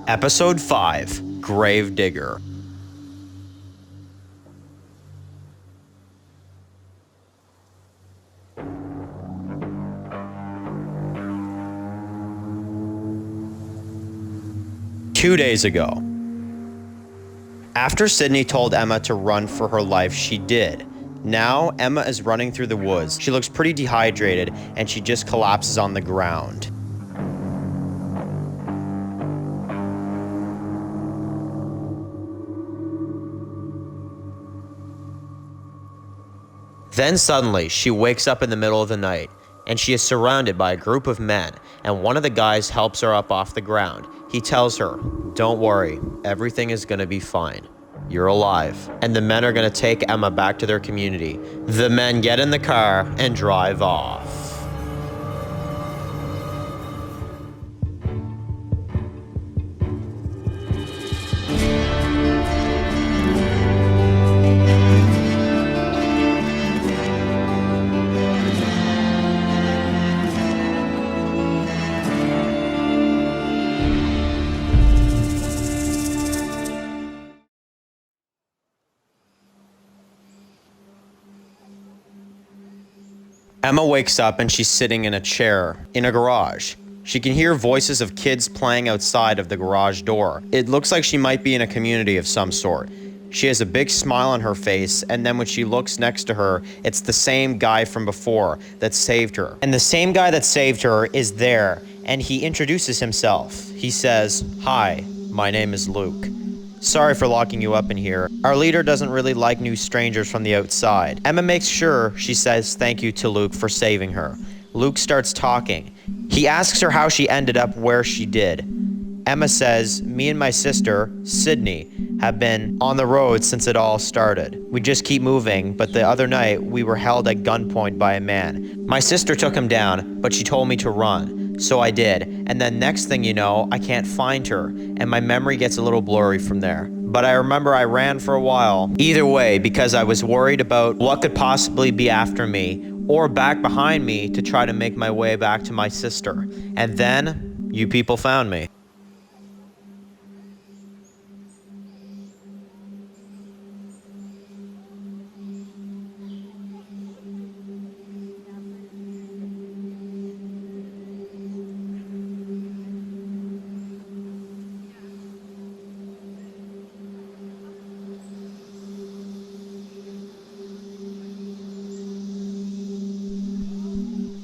Episode 5, Gravedigger. Two days ago. After Sydney told Emma to run for her life, she did. Now, Emma is running through the woods. She looks pretty dehydrated, and she just collapses on the ground. Then suddenly, she wakes up in the middle of the night, and she is surrounded by a group of men, and one of the guys helps her up off the ground. He tells her, "Don't worry, everything is gonna be fine. You're alive." And the men are gonna take Emma back to their community. The men get in the car and drive off. Emma wakes up and she's sitting in a chair in a garage. She can hear voices of kids playing outside of the garage door. It looks like she might be in a community of some sort. She has a big smile on her face, and then when she looks next to her, it's the same guy from before that saved her. And the same guy that saved her is there, and he introduces himself. He says, "Hi, my name is Luke. Sorry for locking you up in here. Our leader doesn't really like new strangers from the outside." Emma makes sure she says thank you to Luke for saving her. Luke starts talking. He asks her how she ended up where she did. Emma says, "Me and my sister, Sydney, have been on the road since it all started. We just keep moving, but the other night we were held at gunpoint by a man. My sister took him down, but she told me to run. So I did, and then next thing you know, I can't find her, and my memory gets a little blurry from there. But I remember I ran for a while. Either way, because I was worried about what could possibly be after me, or back behind me to try to make my way back to my sister. And then, you people found me."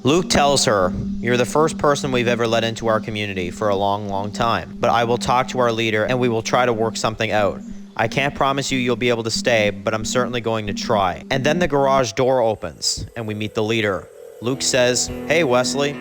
Luke tells her, "You're the first person we've ever let into our community for a long, long time. But I will talk to our leader and we will try to work something out. I can't promise you'll be able to stay, but I'm certainly going to try." And then the garage door opens and we meet the leader. Luke says, "Hey, Wesley."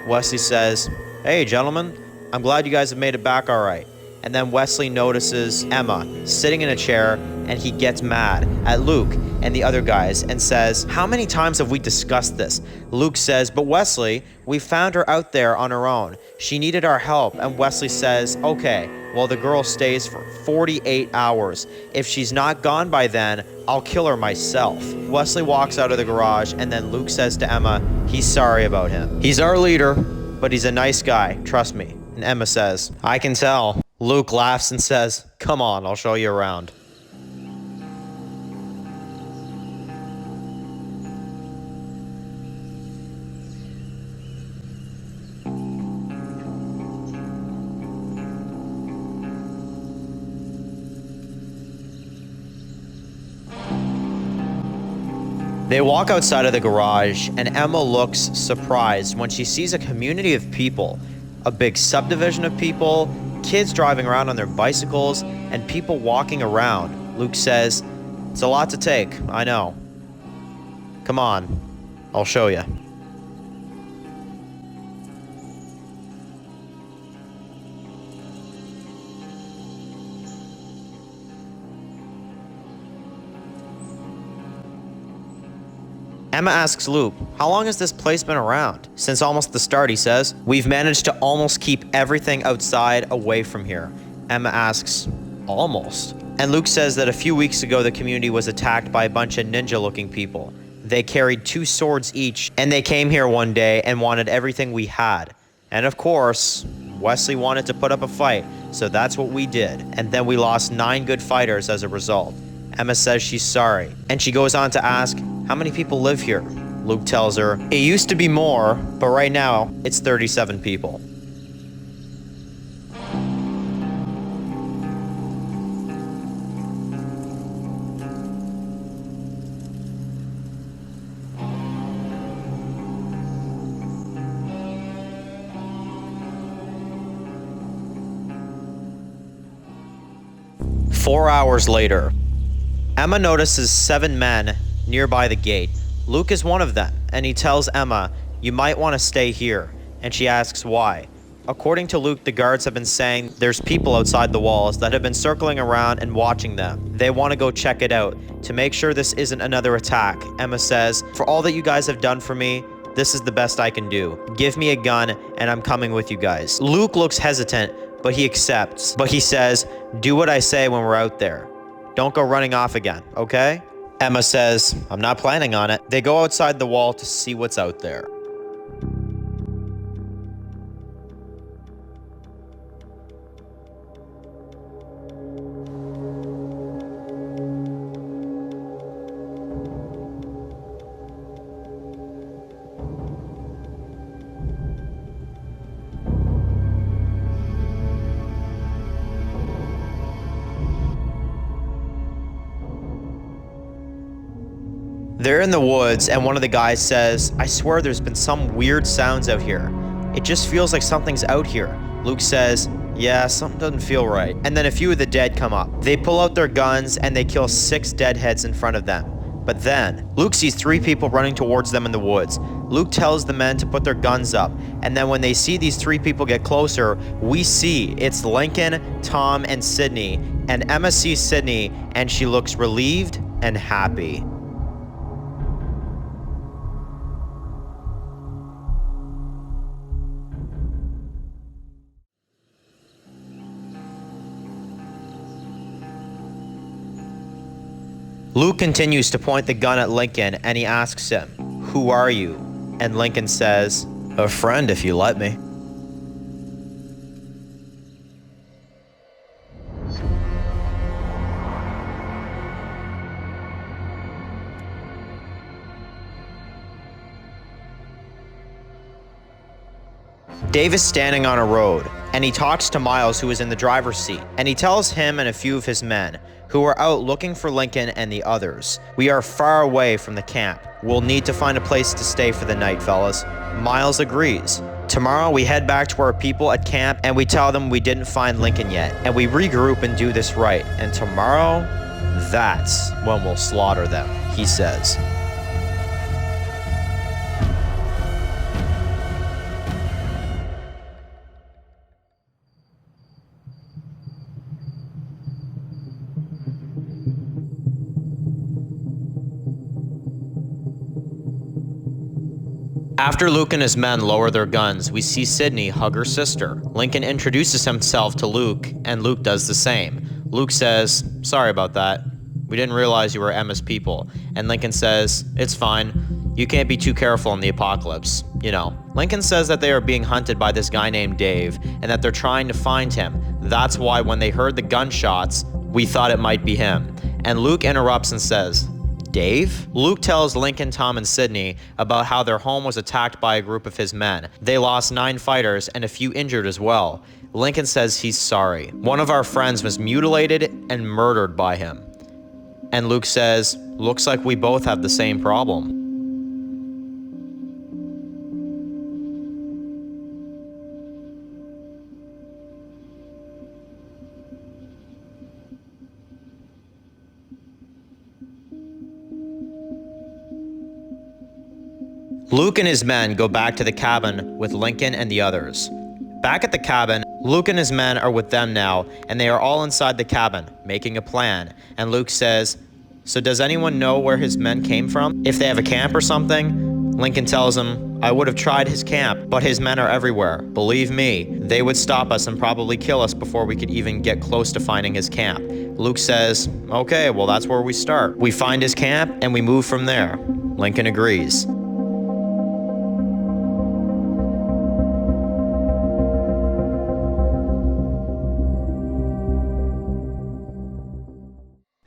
Wesley says, "Hey, gentlemen. I'm glad you guys have made it back all right." And then Wesley notices Emma sitting in a chair, and he gets mad at Luke and the other guys and says, "How many times have we discussed this?" Luke says, "But Wesley, we found her out there on her own. She needed our help." And Wesley says, "Okay, well, the girl stays for 48 hours. If she's not gone by then, I'll kill her myself." Wesley walks out of the garage, and then Luke says to Emma, he's sorry about him. "He's our leader, but he's a nice guy, trust me." And Emma says, "I can tell." Luke laughs and says, "Come on, I'll show you around." They walk outside of the garage, and Emma looks surprised when she sees a community of people, a big subdivision of people, kids driving around on their bicycles, and people walking around. Luke says, "It's a lot to take, I know. Come on, I'll show you." Emma asks Luke, "How long has this place been around?" "Since almost the start," he says. "We've managed to almost keep everything outside away from here." Emma asks, "Almost?" And Luke says that a few weeks ago the community was attacked by a bunch of ninja-looking people. They carried 2 swords each, and they came here one day and wanted everything we had. And of course, Wesley wanted to put up a fight, so that's what we did. And then we lost 9 good fighters as a result. Emma says she's sorry, and she goes on to ask, how many people live here? Luke tells her, it used to be more, but right now, it's 37 people. Four hours later, Emma notices 7 men nearby the gate. Luke is one of them, and he tells Emma, you might want to stay here, and she asks why. According to Luke, the guards have been saying there's people outside the walls that have been circling around and watching them. They want to go check it out to make sure this isn't another attack. Emma says, for all that you guys have done for me, this is the best I can do. Give me a gun, and I'm coming with you guys. Luke looks hesitant, but he accepts. But he says, do what I say when we're out there. Don't go running off again, okay? Emma says, I'm not planning on it. They go outside the wall to see what's out there. They're in the woods, and one of the guys says, I swear there's been some weird sounds out here. It just feels like something's out here. Luke says, yeah, something doesn't feel right. And then a few of the dead come up. They pull out their guns, and they kill 6 deadheads in front of them. But then, Luke sees 3 people running towards them in the woods. Luke tells the men to put their guns up, and then when they see these 3 people get closer, we see it's Lincoln, Tom, and Sydney. And Emma sees Sydney, and she looks relieved and happy. Luke continues to point the gun at Lincoln, and he asks him, who are you? And Lincoln says, a friend if you let me. Dave is standing on a road, and he talks to Miles, who is in the driver's seat, and he tells him and a few of his men, who are out looking for Lincoln and the others, we are far away from the camp. We'll need to find a place to stay for the night, fellas. Miles agrees. Tomorrow we head back to our people at camp, and we tell them we didn't find Lincoln yet, and we regroup and do this right. And tomorrow, that's when we'll slaughter them, he says. After Luke and his men lower their guns, we see Sydney hug her sister. Lincoln introduces himself to Luke, and Luke does the same. Luke says, sorry about that. We didn't realize you were Emma's people. And Lincoln says, it's fine. You can't be too careful in the apocalypse, you know. Lincoln says that they are being hunted by this guy named Dave, and that they're trying to find him. That's why when they heard the gunshots, we thought it might be him. And Luke interrupts and says, Dave? Luke tells Lincoln, Tom, and Sydney about how their home was attacked by a group of his men. They lost 9 fighters and a few injured as well. Lincoln says he's sorry. One of our friends was mutilated and murdered by him. And Luke says, looks like we both have the same problem. Luke and his men go back to the cabin with Lincoln and the others. Back at the cabin, Luke and his men are with them now, and they are all inside the cabin, making a plan. And Luke says, so does anyone know where his men came from? If they have a camp or something? Lincoln tells him, I would have tried his camp, but his men are everywhere. Believe me, they would stop us and probably kill us before we could even get close to finding his camp. Luke says, okay, well that's where we start. We find his camp and we move from there. Lincoln agrees.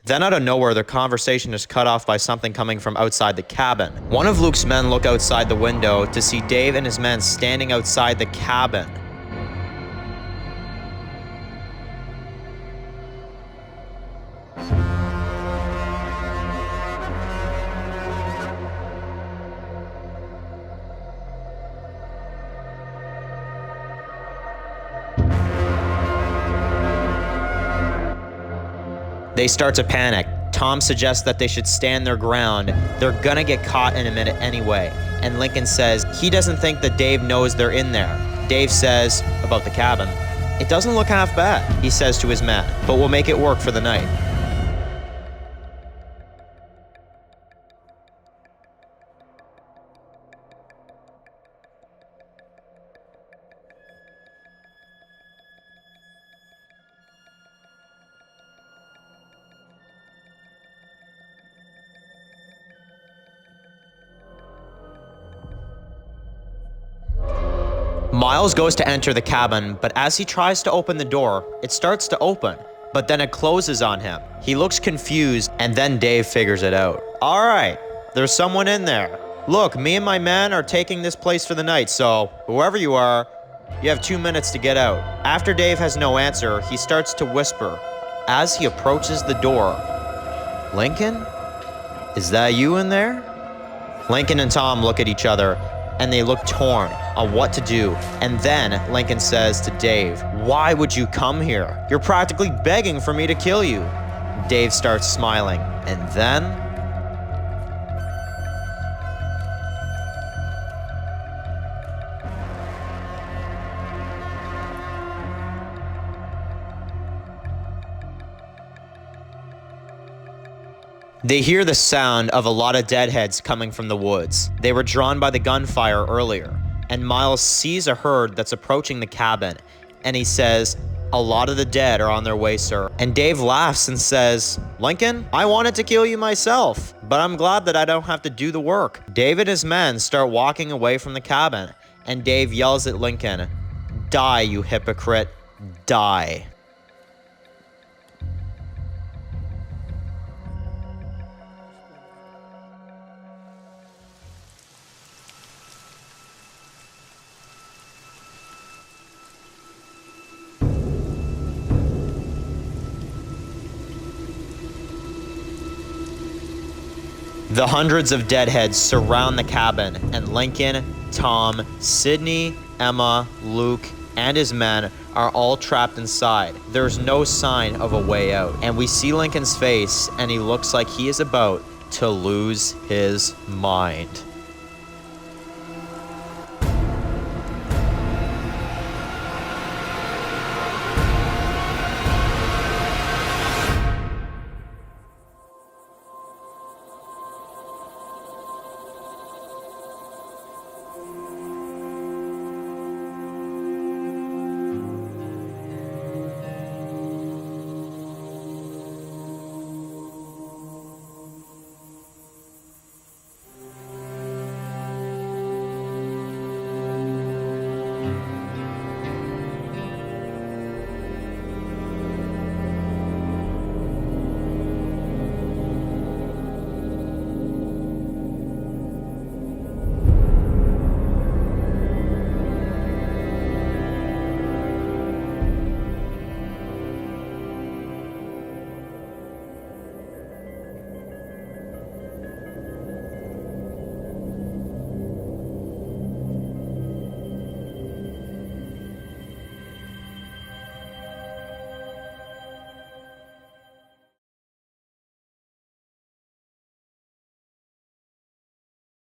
Then out of nowhere, their conversation is cut off by something coming from outside the cabin. One of Luke's men look outside the window to see Dave and his men standing outside the cabin. They start to panic. Tom suggests that they should stand their ground. They're gonna get caught in a minute anyway. And Lincoln says he doesn't think that Dave knows they're in there. Dave says, about the cabin, "It doesn't look half bad," he says to his men, "but we'll make it work for the night." Miles goes to enter the cabin, but as he tries to open the door, it starts to open, but then it closes on him. He looks confused, and then Dave figures it out. "All right, there's someone in there. Look, me and my men are taking this place for the night, so whoever you are, you have 2 minutes to get out." After Dave has no answer, he starts to whisper. As he approaches the door, "Lincoln? Is that you in there?" Lincoln and Tom look at each other, and they look torn on what to do. And then Lincoln says to Dave, "Why would you come here? You're practically begging for me to kill you." Dave starts smiling, and then they hear the sound of a lot of deadheads coming from the woods. They were drawn by the gunfire earlier, and Miles sees a herd that's approaching the cabin, and he says, "A lot of the dead are on their way, sir." And Dave laughs and says, "Lincoln, I wanted to kill you myself, but I'm glad that I don't have to do the work." Dave and his men start walking away from the cabin, and Dave yells at Lincoln, "Die, you hypocrite, die." The hundreds of deadheads surround the cabin, and Lincoln, Tom, Sydney, Emma, Luke, and his men are all trapped inside. There's no sign of a way out, and we see Lincoln's face, and he looks like he is about to lose his mind.